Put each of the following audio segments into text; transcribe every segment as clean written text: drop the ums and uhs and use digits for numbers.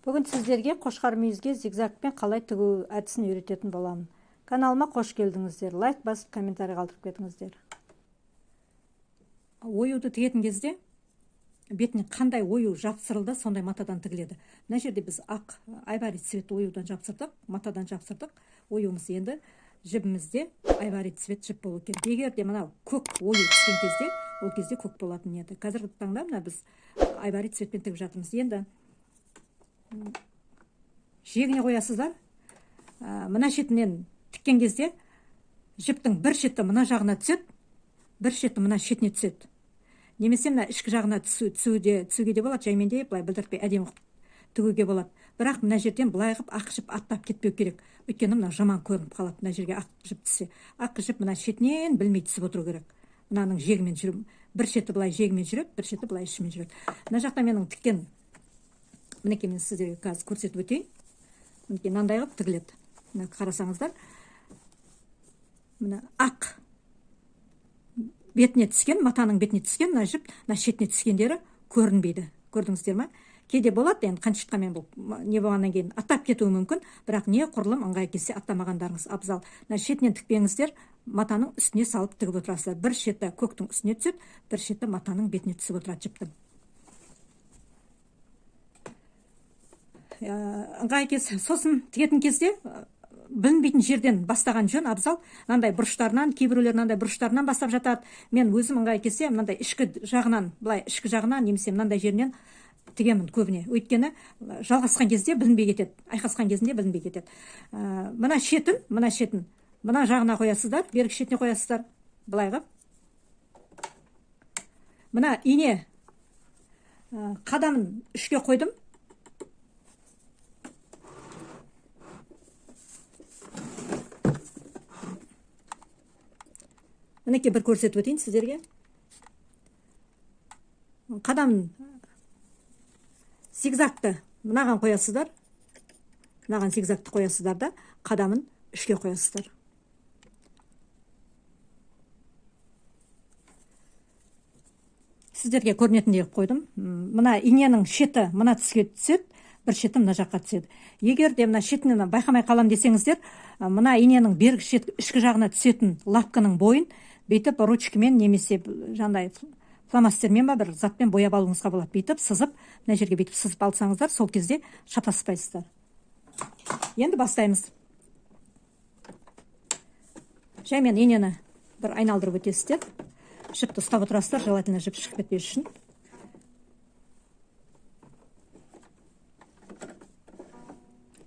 Бүгін сіздерге қошқар мүйізге зигзагпен қалай тігу әдісін үйрететін боламын. Каналыма қош келдіңіздер. Лайк басып, комментарий қалдырып кетіңіздер. Оюды тігетін кезде бетіне қандай ою жапсырылды, сондай матадан тігіледі. Мына жерде біз ақ айварий цвет оюдан жапсырдық, матадан жапсырдық. Оюымыз енді жібімізде айварий цвет жіп болу керек. Егер де мынау көк ою түскен кезде, ол кезде көк болатын еді. Қазіргі таңда мына біз айварий цветпен тігіп жатырмыз. Енді жегіне қоясыздар. Мына шетінен тіккен кезде жіптің бір шеті мына жағына түседі, бір шеті мына шетіне түседі. Немесе мына ішкі жағына түсуге де болады, жаймен де былай білдіртпей әдемі тігуге болады. Бірақ мына жерден былай қып ақ жіп аттап кетпеу керек. Өйткені мына жаман көрініп қалады. Мына жерге ақ жіп түссе, ақ жіп мына шетінен білмей түсіп отыру керек. Мынаның жегімен жүріп, бір шеті былай жегімен жүреді, бір шеті былай ішімен жүреді. Мына жақта менің тіккен, мінекей мен сіздерге қазір көрсетіп өтейін. Мінекей мынандай қылып тігіледі. Мына қарасаңыздар, мына ақ бетіне түскен, матаның бетіне түскен, мына жіп, мына шетіне түскендері көрінбейді. Көрдіңіздер ме? Кейде болады, енді қаншыққамен бұл не болғаннан кейін аттап кетуі мүмкін, бірақ не құрылым ыңғай келсе аттамағандарыңыз абзал. Мына шетінен тікпеңіздер, матаның үстіне салып тігіп отырасыздар. Бір шеті көктің үстіне түседі, бір шеті матаның бетіне түсіп отырады жіптің. Ыңғай келсе, сосын тігетін кезде білінбейтін жерден бастаған жөн абзал. Мынандай бұрыштарынан, кейбіреулер мынандай бұрыштарынан бастап жатады. Мен өзім ыңғай келсе, мынандай ішкі жағынан, былай ішкі жағынан, немесе мынандай жерінен тігемін көбіне. Өйткені жалғасқан кезде білінбей кетеді, айқасқан кезінде білінбей кетеді. Мына шетін, мына жағына қоясыздар, бергі шетіне қоясыздар, былай қып. Мына ине қадамын үшке қойдым. Мінекей бір көрсетіп өтейін сіздерге. Қадамын зигзагты мынаған қоясыздар. Мынаған зигзагты қоясыздар да, қадамын үшке қоясыздар. Сіздерге көрінетіндей қойдым. Мына иненің шеті мына түске түседі, бір шеті мына жаққа түседі. Егер де мына шетінен байқамай қалам десеңіздер, мына иненің бергі шет ішкі жағына түсетін лапканың бойын бейтіп ручкамен немесе жандай фломастермен бір затпен бояп алуыңызға болады. Бейтіп сызып, мына жерге бейтіп сызып алсаңыздар, сол кезде шатаспайсыздар. Енді бастаймыз. Жаймен инені бір айналдырып өтесіздер. Жіпті ұстап отырасыздар, желательно жіп шығып кетпеу үшін.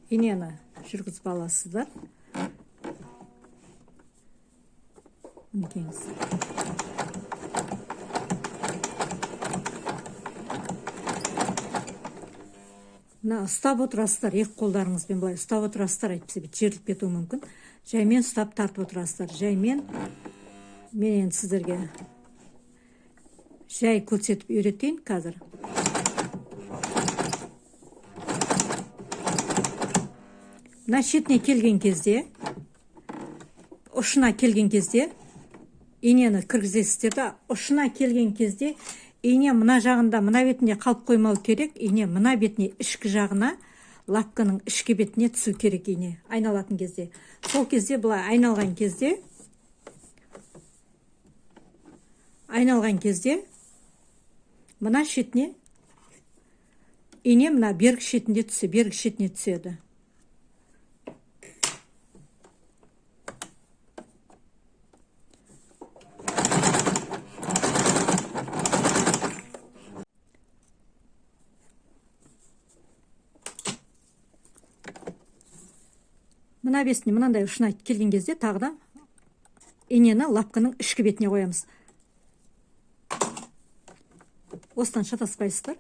Инені жүргізіп аласыздар. Мінекейіңіз. Мына ұстап отырасыздар, екі қолдарыңызбен былай ұстап отырасыздар, әйтпесе жеріліп кетуі мүмкін. Жаймен ұстап тартып отырасыздар. Жаймен мен енді сіздерге жай көрсетіп үйретейін қазір. Мына шетіне келген кезде, ұшына келген кезде, инені кіргізесіздер да, ұшына келген кезде, ине мына жағында, мына бетіне қалып қоймау керек, ине мына бетіне ішкі жағына, лапканың ішкі бетіне түсу керек ине, айналатын кезде. Сол кезде бұлай айналған кезде, мына шетіне, ине мына бергі шетіне түседі. Мына бесіне мынандай ұшына келген кезде тағы да инені лапканың ішкі бетіне қоямыз. Осыдан шатаспайсыздар.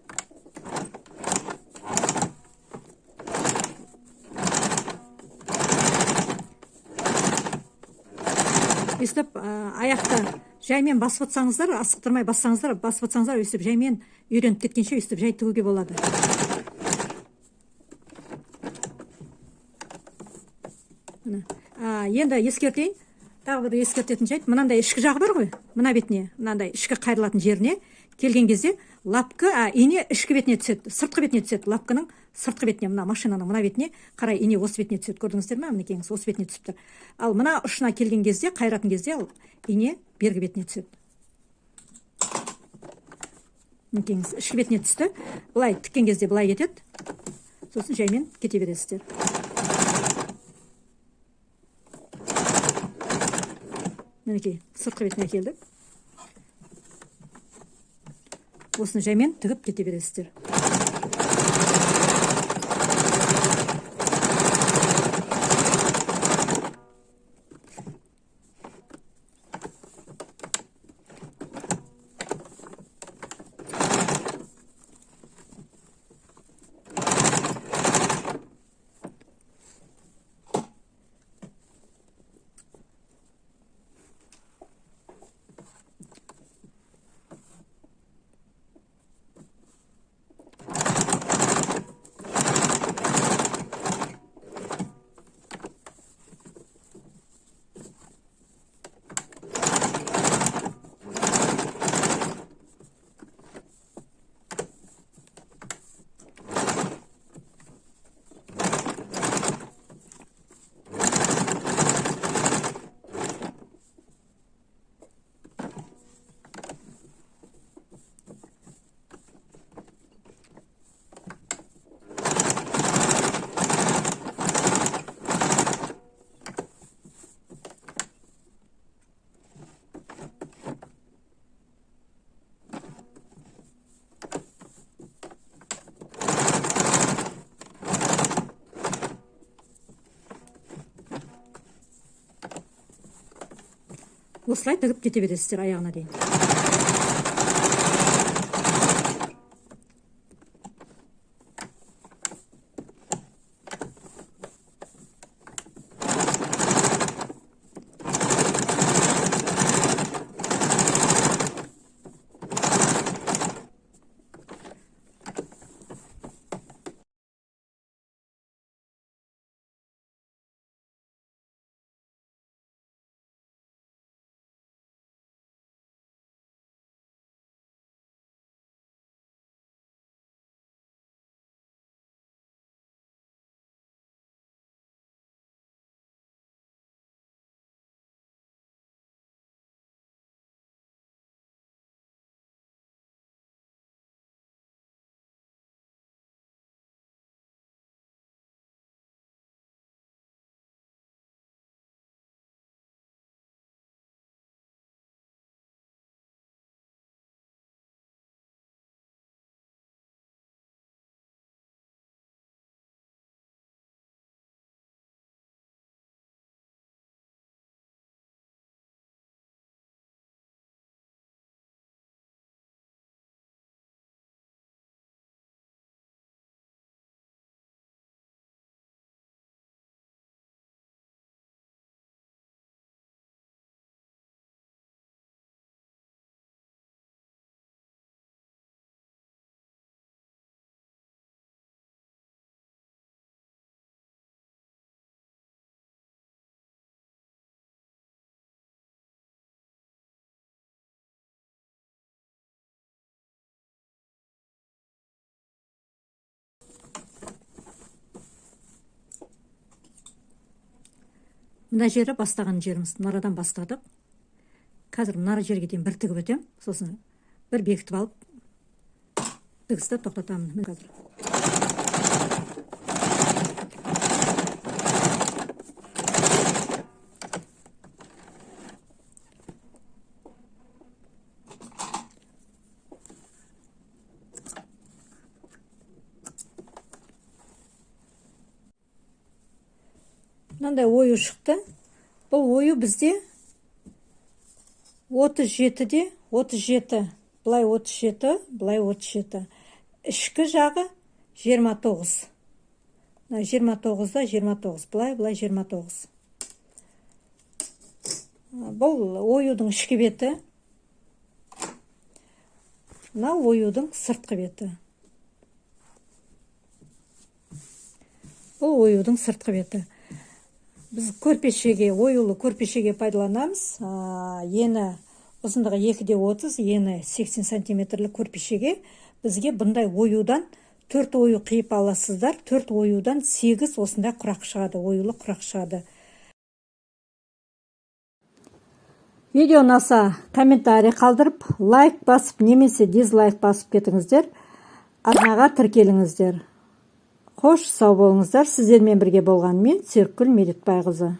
Өстіп аяқта жаймен басып отсаңыздар, асықтырмай бассаңыздар, басып отсаңыздар, өстіп жаймен үйреніп кеткенше өстіп жай тігуге болады. Енді ескертейін, тағы бір ескертетін жайт, мынандай ішкі жағы бар ғой, мына бетіне, мынандай ішкі қайрылатын жеріне келген кезде лапка, ине ішкі бетіне түседі, сыртқы бетіне түседі. Лапканың сыртқы бетіне, мына машинаның мына бетіне қарай ине осы бетіне түседі. Көрдіңіздер ме? Мінекейіңіз осы бетіне түсіп тұр. Ал мына ұшына келген кезде, қайратын кезде ине бергі бетіне түседі. Мінекейіңіз ішкі бетіне түсті. Былай тіккен кезде былай кетеді. Сосын жаймен кете бересіздер. Мінекей, сыртқы бетіне келдік. Осыны жаймен тігіп кете бересіздер. Осылай тігіп кете бересіздер аяғына дейін. Мына жері бастаған жеріміз, мынарадан бастадық. Қазір мына жерге дейін бір тігіп өтем, сосын бір бекітіп алып, тігісті тоқтатамын. Қазір. Мынандай ою шықты. Бұл ою бізде 37-де 37. Бұлай 37, бұлай 37. Ішкі жағы 29. 29-да 29. Бұлай 29. Бұл оюдың ішкі беті. Мына оюдың сыртқы беті. Бұл оюдың сыртқы беті. Біз көрпешеге, оюлы көрпешеге пайдаланамыз. Ені ұзындығы 2,30, ені 80 сантиметрлік көрпешеге бізге бұндай оюдан 4 ою қиып аласыздар. 4 оюдан 8 осындай құрақ шығады, оюлы құрақ шығады. Видео ұнаса комментарий қалдырып, лайк басып, немесе дизлайк басып кетіңіздер. Арнаға тіркеліңіздер. Қош, сау болыңыздар. Сіздермен бірге болған мен Серікгүл Медетбайқызы.